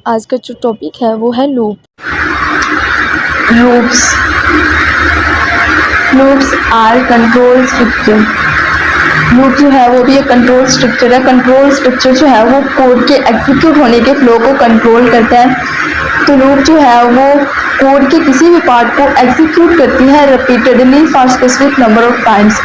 आज का जो टॉपिक है वो है loop. Loops loops are control structure. Loop जो है वो भी एक कंट्रोल स्ट्रक्चर है। कंट्रोल स्ट्रक्चर जो है वो कोड के एग्जीक्यूट होने के फ्लो को कंट्रोल करता है। तो लूप जो है वो कोड के किसी भी पार्ट को एग्जीक्यूट करती है repeatedly for specific number of times.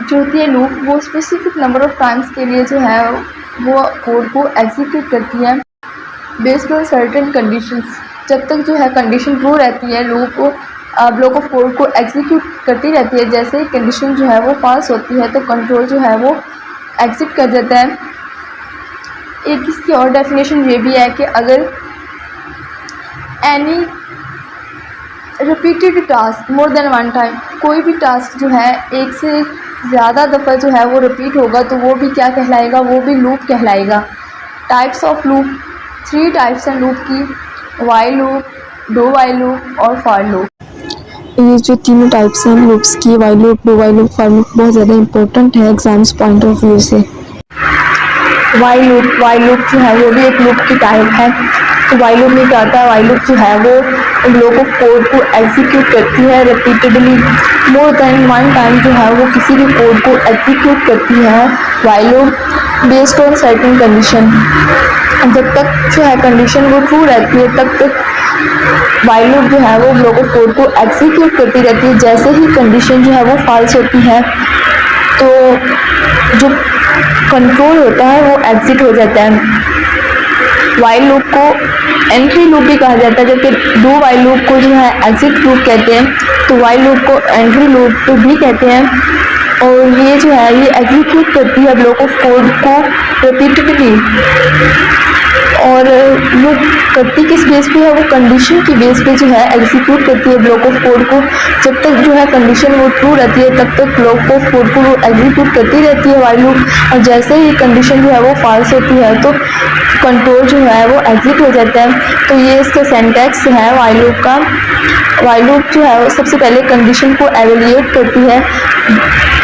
जो होती है लूप वो स्पेसिफिक नंबर ऑफ टाइम्स के लिए जो है वो कोड को एग्जीक्यूट करती है बेस्ड ऑन सर्टेन कंडीशंस। जब तक जो है कंडीशन ट्रू रहती है लूप ब्लॉक ऑफ कोड को एग्जीक्यूट करती रहती है। जैसे ही कंडीशन जो है वो फॉल्स होती है तो कंट्रोल जो है वो एग्जिट कर जाता है। एक इसकी और डेफिनेशन ये भी है कि अगर any repeated task more than one time, कोई भी टास्क जो है एक से ज़्यादा दफ़ा जो है वो रिपीट होगा तो वो भी क्या कहलाएगा, वो भी लूप कहलाएगा। टाइप्स ऑफ लूप, 3 टाइप्स हैं लूप की, while loop, do while loop और फॉर लूप। ये जो तीनों टाइप्स हैं लूप्स की, while loop, do while loop, for loop, बहुत ज़्यादा इंपॉर्टेंट है एग्जाम्स पॉइंट ऑफ व्यू से। वाइल लूप जो है वो भी एक लूप की टाइप है। तो वाइल लूप में क्या होता है, वाइल लूप जो है वो ब्लॉक ऑफ कोड को एग्जीक्यूट करती है repeatedly more than one time. जो है वो किसी भी कोड को एग्जीक्यूट करती है while loop based on certain condition. जब तक जो है कंडीशन वो ट्रू रहती है तब तक वाइल लूप जो है वो ब्लॉक ऑफ कोड को एग्जीक्यूट करती रहती है। जैसे ही कंडीशन जो है वो फॉल्स होती है तो जो कंट्रोल होता है वो एग्जिट हो जाता है। वाइल लूप को एंट्री लूप भी कहा जाता है, जबकि डू वाइल लूप को जो है एग्जिट लूप कहते हैं। तो वाइल लूप को एंट्री लूप भी कहते हैं और ये जो है ये एग्जीक्यूट करती है ब्लॉक ऑफ कोड को रिपीटेडली। और वो करती किस बेस पे है, वो कंडीशन की बेस पे जो है एग्जीक्यूट करती है ब्लॉक ऑफ कोड को। जब तक जो है कंडीशन वो ट्रू रहती है तब तक ब्लॉक ऑफ कोड को वो एग्जीक्यूट करती रहती है वाइल लूप। और जैसे ही कंडीशन जो है वो फॉल्स होती है तो कंट्रोल जो है वो एग्जिट हो जाता है। तो ये इसका सिंटैक्स है वाइल लूप का। वाइल लूप जो है वो सबसे पहले कंडीशन को एवेल्यूएट करती है।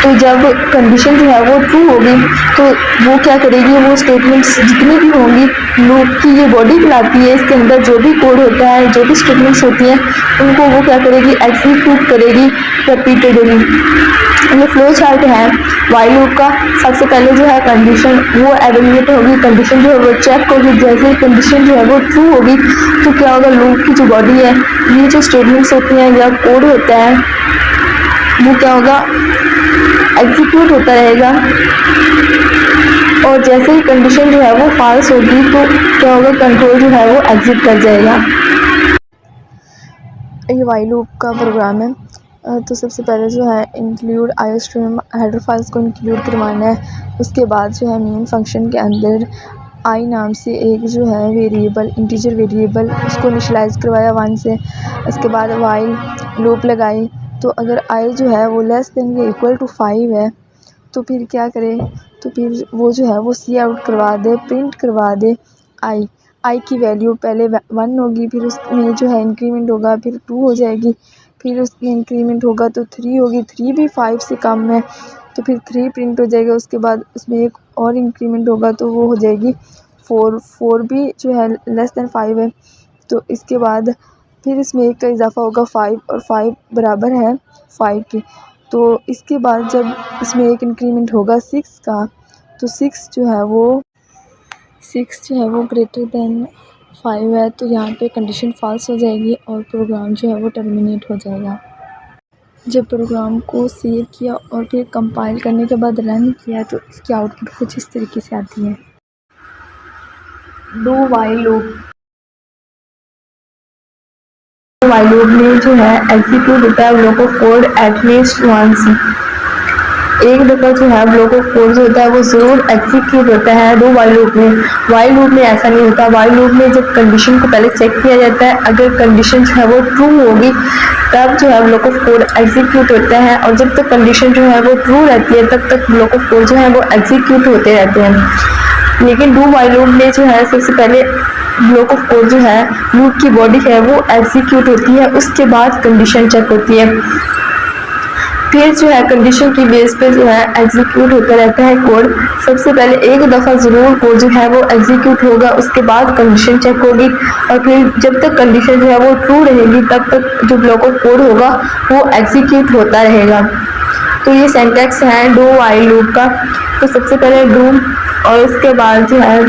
तो जब कंडीशन जो है वो ट्रू होगी तो वो क्या करेगी, वो स्टेटमेंट्स जितनी भी होंगी लूप की ये बॉडी बुलाती है, इसके अंदर जो भी कोड होता है, जो भी स्टेटमेंट्स होती हैं उनको वो क्या करेगी, एग्जीक्यूट करेगी रिपीटेडली। ये फ्लो चार्ट है वाइल लूप का। सबसे पहले जो है कंडीशन वो एवेल्यूएट होगी, कंडीशन जो है वो चेक होगी। जैसे ही कंडीशन जो है वो ट्रू होगी तो क्या होगा, लूप की जो बॉडी है, ये जो स्टेटमेंट्स होती हैं या कोड होता है वो क्या होगा, एग्जीक्यूट होता रहेगा। और जैसे ही कंडीशन जो है वो फॉल्स होगी तो क्या होगा, कंट्रोल जो है वो एग्जिट कर जाएगा। ये वाइल लूप का प्रोग्राम है। तो सबसे पहले जो है इंक्लूड आईओस्ट्रीम हेडर फाइल्स को इंक्लूड करवाना है। उसके बाद जो है मेन फंक्शन के अंदर आई नाम से एक जो है वेरिएबल, इंटीजर वेरिएबल, उसको इनिशियलाइज़ करवाया 1 से। उसके बाद वाइल लूप लगाई। तो अगर आई जो है वो लेस देन या इक्वल टू 5 है तो फिर क्या करे, तो फिर वो जो है वो सी आउट करवा दे, प्रिंट करवा दे आई की वैल्यू पहले 1 होगी, फिर उसमें जो है इंक्रीमेंट होगा, फिर 2 हो जाएगी, फिर उसमें इंक्रीमेंट होगा तो 3 होगी, 3 भी 5 से कम है तो फिर 3 प्रिंट हो जाएगा। उसके बाद उसमें एक और इंक्रीमेंट होगा तो वो हो जाएगी 4 भी जो है लेस देन 5 है तो इसके बाद फिर इसमें एक का इजाफा होगा 5 और 5 बराबर है 5 के। तो इसके बाद जब इसमें एक इंक्रीमेंट होगा 6 का तो 6 जो है वो ग्रेटर देन 5 है तो यहाँ पे कंडीशन फॉल्स हो जाएगी और प्रोग्राम जो है वो टर्मिनेट हो जाएगा। जब प्रोग्राम को सेव किया और फिर कंपाइल करने के बाद रन किया तो इसकी आउटपुट कुछ इस तरीके से आती है। Do while loop, while loop में जो है एग्जीक्यूट होता है block of code at least once. एक दफ़ा जो है ब्लॉक ऑफ कोड जो होता है वो ज़रूर एग्जीक्यूट होता है डू वाइल लूप में। वाइल लूप में ऐसा नहीं होता। वाइल लूप में जब कंडीशन को पहले चेक किया जाता है, अगर कंडीशन जो है वो ट्रू होगी तब जो है ब्लॉक ऑफ कोड एग्जीक्यूट होता है और जब तक कंडीशन जो है वो ट्रू रहती है तब तक ब्लॉक ऑफ कोड जो है वो एग्जीक्यूट होते रहते हैं। लेकिन डू वाइल लूप में जो है सबसे पहले ब्लॉक ऑफ कोड जो है लूप की बॉडी है वो एग्जीक्यूट होती है, उसके बाद कंडीशन चेक होती है। फिर जो है कंडीशन की बेस पे जो है एग्जीक्यूट होता रहता है कोड। सबसे पहले एक दफ़ा ज़रूर कोड जो है वो एग्जीक्यूट होगा, उसके बाद कंडीशन चेक होगी और फिर जब तक कंडीशन जो है वो ट्रू रहेगी तब तक जो ब्लॉक ऑफ कोड होगा वो एग्जीक्यूट होता रहेगा। तो ये सिंटैक्स है डू व्हाइल लूप का। तो सबसे पहले डू और उसके बाद जो है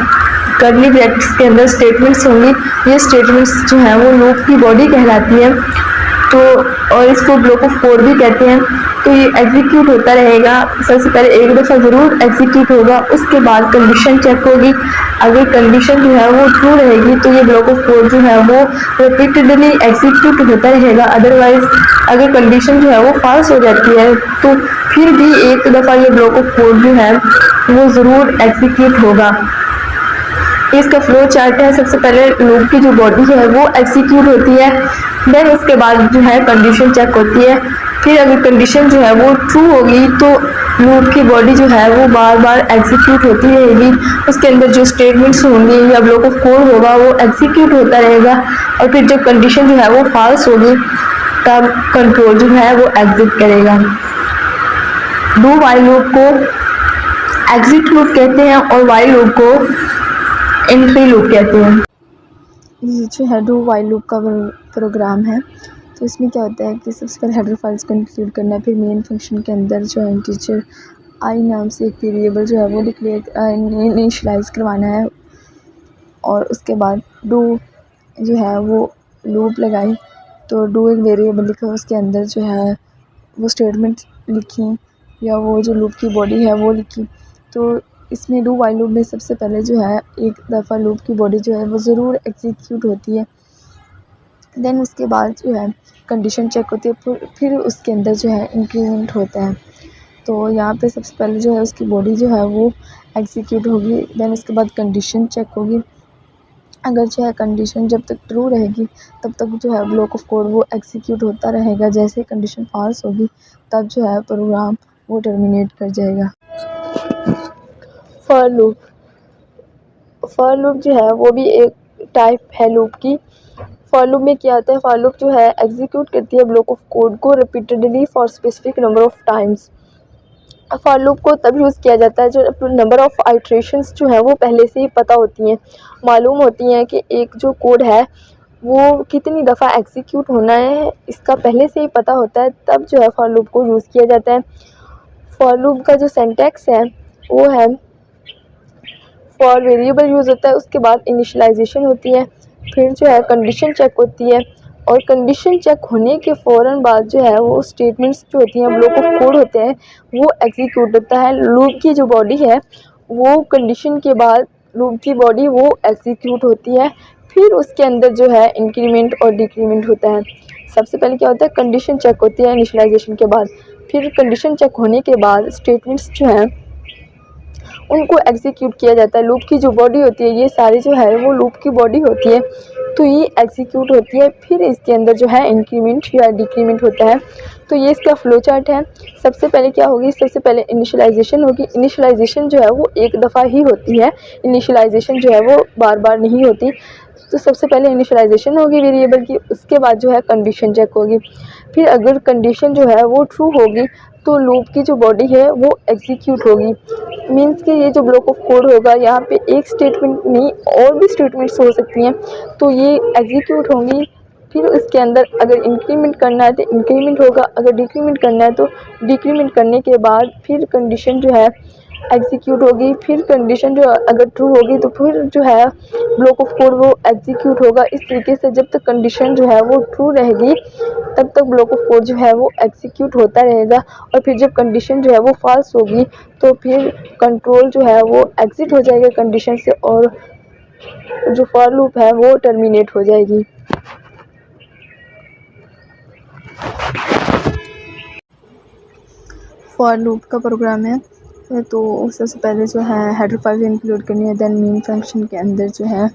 कर्ली ब्रैकेट्स के अंदर स्टेटमेंट्स होंगी। ये स्टेटमेंट्स जो है वो लूप की बॉडी कहलाती है। तो और इसको ब्लॉक ऑफ कोड भी कहते हैं। तो ये एग्जीक्यूट होता रहेगा। सबसे पहले एक दफ़ा ज़रूर एग्जीक्यूट होगा, उसके बाद कंडीशन चेक होगी। अगर कंडीशन जो है वो ट्रू रहेगी तो ये ब्लॉक ऑफ कोड जो है वो रिपीटेडली एग्जीक्यूट होता रहेगा। अदरवाइज अगर कंडीशन जो है वो फॉल्स हो जाती है तो फिर भी एक दफ़ा ये ब्लॉक ऑफ कोड जो है वो ज़रूर एग्जीक्यूट होगा। इसका फ्लो चार्ट है। सबसे पहले लूप की जो बॉडी है वो एग्जीक्यूट होती है, देन उसके बाद जो है कंडीशन चेक होती है। फिर अगर कंडीशन जो है वो ट्रू होगी तो लूप की बॉडी जो है वो बार बार एग्जीक्यूट होती रहेगी। उसके अंदर जो स्टेटमेंट्स होंगे या ब्लॉक ऑफ कोड होगा वो एग्जीक्यूट होता रहेगा और फिर जब कंडीशन जो है वो फॉल्स होगी तब कंट्रोल जो है वो एग्जिट करेगा। डू व्हाइल लूप को एग्जिट लूप कहते हैं और व्हाइल लूप को एंट्री लूप कहते हैं। ये जो है डू व्हाइल लूप का प्रोग्राम है। तो इसमें क्या होता है कि सबसे पहले हेडर फाइल्स को इंक्लूड करना है, फिर मेन फंक्शन के अंदर जो है इंटीजर आई नाम से एक वेरिएबल जो है वो डिक्लेयर इनिशियलाइज करवाना है और उसके बाद डू जो है वो लूप लगाई। तो डू एक वेरिएबल लिखा, उसके अंदर जो है वो स्टेटमेंट लिखी या वो जो लूप की बॉडी है वो लिखी। तो इसमें डू व्हाइल लूप में सबसे पहले जो है एक दफ़ा लूप की बॉडी जो है वो ज़रूर एग्जीक्यूट होती है, देन उसके बाद जो है कंडीशन चेक होती है, फिर उसके अंदर जो है इंक्रीमेंट होता है। तो यहाँ पे सबसे पहले जो है उसकी बॉडी जो है वो एग्जीक्यूट होगी, देन उसके बाद कंडीशन चेक होगी। अगर जो है कंडीशन जब तक ट्रू रहेगी तब तक जो है ब्लॉक ऑफ कोड वो एग्जीक्यूट होता रहेगा। जैसे कंडीशन फॉल्स होगी तब जो है प्रोग्राम वो टर्मिनेट कर जाएगा। फॉर लूप जो है वो भी एक टाइप है लूप की। फॉर लूप में क्या होता है, फॉर लूप जो है एग्जीक्यूट करती है ब्लॉक ऑफ कोड को repeatedly for specific number of times. For loop को तब यूज़ किया जाता है जो नंबर ऑफ आइट्रेशंस जो है वो पहले से ही पता होती हैं, मालूम होती हैं कि एक जो कोड है वो कितनी दफ़ा एग्जीक्यूट होना है, इसका पहले से ही पता होता है, तब जो है फॉर लूप को यूज़ किया जाता है। फॉर लूप का जो सिंटैक्स है वो है फॉर वेरिएबल यूज़ होता है, उसके बाद इनिशियलाइजेशन होती है, फिर जो है कंडीशन चेक होती है और कंडीशन चेक होने के फ़ौरन बाद जो है वो स्टेटमेंट्स जो होती हैं ब्लॉक ऑफ कोड होते हैं वो एग्जीक्यूट होता है। लूप की जो बॉडी है वो कंडीशन के बाद लूप की बॉडी वो एग्जीक्यूट होती है, फिर उसके अंदर जो है इंक्रीमेंट और डिक्रीमेंट होता है। सबसे पहले क्या होता है, कंडीशन चेक होती है इनिशियलाइजेशन के बाद, फिर कंडीशन चेक होने के बाद स्टेटमेंट्स जो हैं उनको एग्जीक्यूट किया जाता है। लूप की जो बॉडी होती है, ये सारी जो है वो लूप की बॉडी होती है, तो ये एग्जीक्यूट होती है, फिर इसके अंदर जो है इंक्रीमेंट या डिक्रीमेंट होता है। तो ये इसका फ्लो चार्ट है। सबसे पहले क्या होगी, सबसे पहले इनिशियलाइजेशन होगी। इनिशियलाइजेशन जो है वो एक दफ़ा ही होती है, इनिशियलाइजेशन जो है वो बार बार नहीं होती। तो सबसे पहले इनिशियलाइजेशन होगी वेरिएबल की, उसके बाद जो है कंडीशन चेक होगी। फिर अगर कंडीशन जो है वो ट्रू होगी तो लूप की जो बॉडी है वो एग्जीक्यूट होगी। मीन्स कि ये जो ब्लॉक ऑफ कोड होगा यहाँ पे एक स्टेटमेंट नहीं और भी स्टेटमेंट्स हो सकती हैं, तो ये एग्जीक्यूट होंगी। फिर इसके अंदर अगर इंक्रीमेंट करना है तो इंक्रीमेंट होगा, अगर डिक्रीमेंट करना है तो डिक्रीमेंट करने के बाद फिर कंडीशन जो है एग्जीक्यूट होगी। फिर कंडीशन जो अगर ट्रू होगी तो फिर जो है ब्लॉक ऑफ कोड वो एग्जीक्यूट होगा। इस तरीके से जब तक कंडीशन जो है वो ट्रू रहेगी तब तक ब्लॉक ऑफ कोड जो है वो एग्जीक्यूट होता रहेगा और फिर जब कंडीशन जो है वो फॉल्स होगी तो फिर कंट्रोल जो है वो एग्जिट हो जाएगा कंडीशन से और जो फॉर लूप है वो टर्मिनेट हो जाएगी। फॉर लूप का प्रोग्राम है। तो सबसे पहले जो है हेडर फाइल इंक्लूड करनी है, देन मेन फंक्शन के अंदर जो है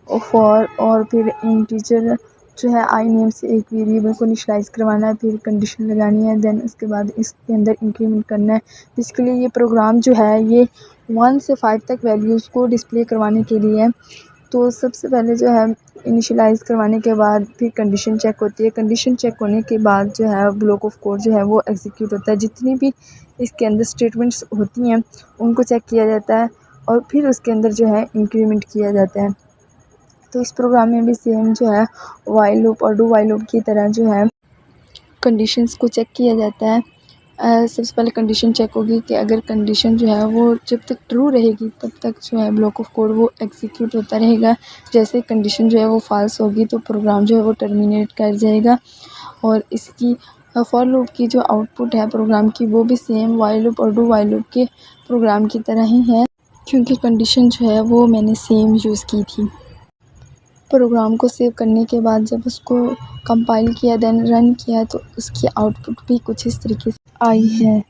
फॉर और फिर इंटीजर जो है आई नेम से एक वेरिएबल को इनिशियलाइज करवाना है, फिर कंडीशन लगानी है, देन उसके बाद इसके अंदर इंक्रीमेंट करना है। बेसिकली ये प्रोग्राम जो है ये 1 से 5 तक वैल्यूज़ को डिस्प्ले करवाने के लिए है। तो सबसे पहले जो है इनिशियलाइज़ करवाने के बाद फिर कंडीशन चेक होती है। कंडीशन चेक होने के बाद जो है ब्लॉक ऑफ कोड जो है वो एग्जीक्यूट होता है। जितनी भी इसके अंदर स्टेटमेंट्स होती हैं उनको चेक किया जाता है और फिर उसके अंदर जो है इंक्रीमेंट किया जाता है। तो इस प्रोग्राम में भी सेम जो है व्हाइल लूप और डू व्हाइल लूप की तरह जो है कंडीशंस को चेक किया जाता है। सबसे पहले कंडीशन चेक होगी कि अगर कंडीशन जो है वो जब तक ट्रू रहेगी तब तक जो है ब्लॉक ऑफ कोड वो एग्जीक्यूट होता रहेगा। जैसे कंडीशन जो है वो फ़ाल्स होगी तो प्रोग्राम जो है वो टर्मिनेट कर जाएगा। और इसकी फॉर लूप की जो आउटपुट है प्रोग्राम की वो भी सेम व्हाइल लूप और डू व्हाइल लूप के प्रोग्राम की तरह ही है, क्योंकि कंडीशन जो है वो मैंने सेम यूज़ की थी। प्रोग्राम को सेव करने के बाद जब उसको कंपाइल किया देन रन किया तो उसकी आउटपुट भी कुछ इस तरीके से आई है।